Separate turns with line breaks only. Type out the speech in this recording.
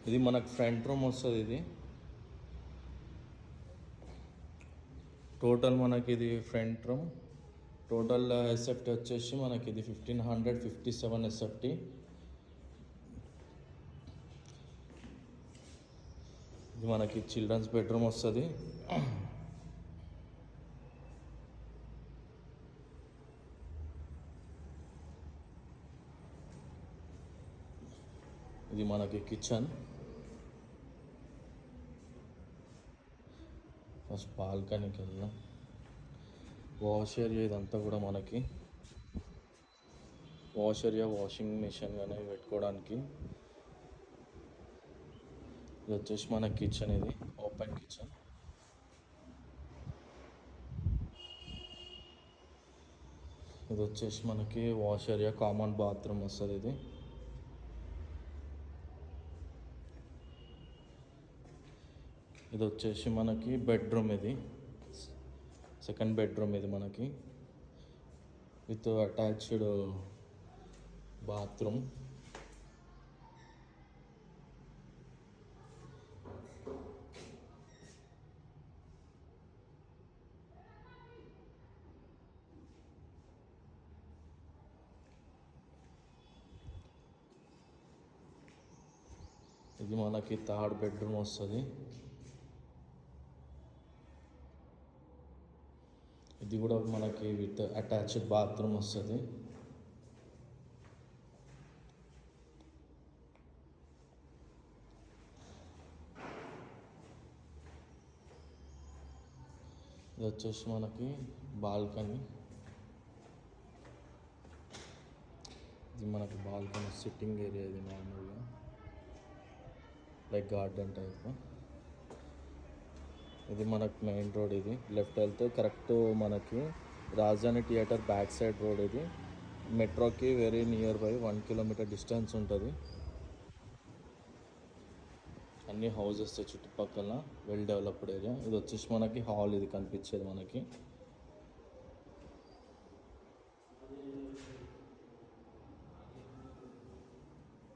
ఇది మనకు front room వస్తుంది. ఇది టోటల్ మనకి ఇది ఫ్రంట్ రూమ్. టోటల్ ఎస్ఎఫ్టీ వచ్చేసి మనకి ఇది 1557 ఎస్ఎఫ్టీ. ఇది మనకి చిల్డ్రన్స్ బెడ్రూమ్ వస్తుంది. ఇది మనకి కిచెన్. ఫస్ట్ బాల్కనీకి వెళ్దాం. వాష్ ఏరియా ఇదంతా కూడా మనకి వాష్ ఏరియా, వాషింగ్ మిషన్ కానీ పెట్టుకోవడానికి. ఇది వచ్చేసి మన కిచెన్. ఇది ఓపెన్ కిచెన్. ఇది వచ్చేసి మనకి వాష్ ఏరియా, కామన్ బాత్రూమ్ వస్తుంది. ఇది వచ్చేసి మనకి బెడ్రూమ్. ఇది సెకండ్ బెడ్రూమ్. ఇది మనకి విత్ అటాచ్డ్ బాత్రూమ్. ఇది మనకి థర్డ్ బెడ్రూమ్ వస్తుంది. ఇది కూడా మనకి విత్ అటాచ్డ్ బాత్రూమ్ వస్తుంది. ఇది వచ్చేసి మనకి బాల్కనీ. ఇది మనకి బాల్కనీ సిట్టింగ్ ఏరియా. ఇది మామూలుగా లైక్ గార్డెన్ టైప్. ఇది మనకు మెయిన్ రోడ్. ఇది లెఫ్ట్ వెళ్తే కరెక్ట్ మనకి Rajdhani theatre back side road. ఇది మెట్రోకి very near by 1 kilometre distance ఉంటుంది. అన్ని హౌజెస్ చుట్టుపక్కల వెల్ డెవలప్డ్ ఏరియా. ఇది వచ్చేసి మనకి హాల్. ఇది కనిపించేది మనకి.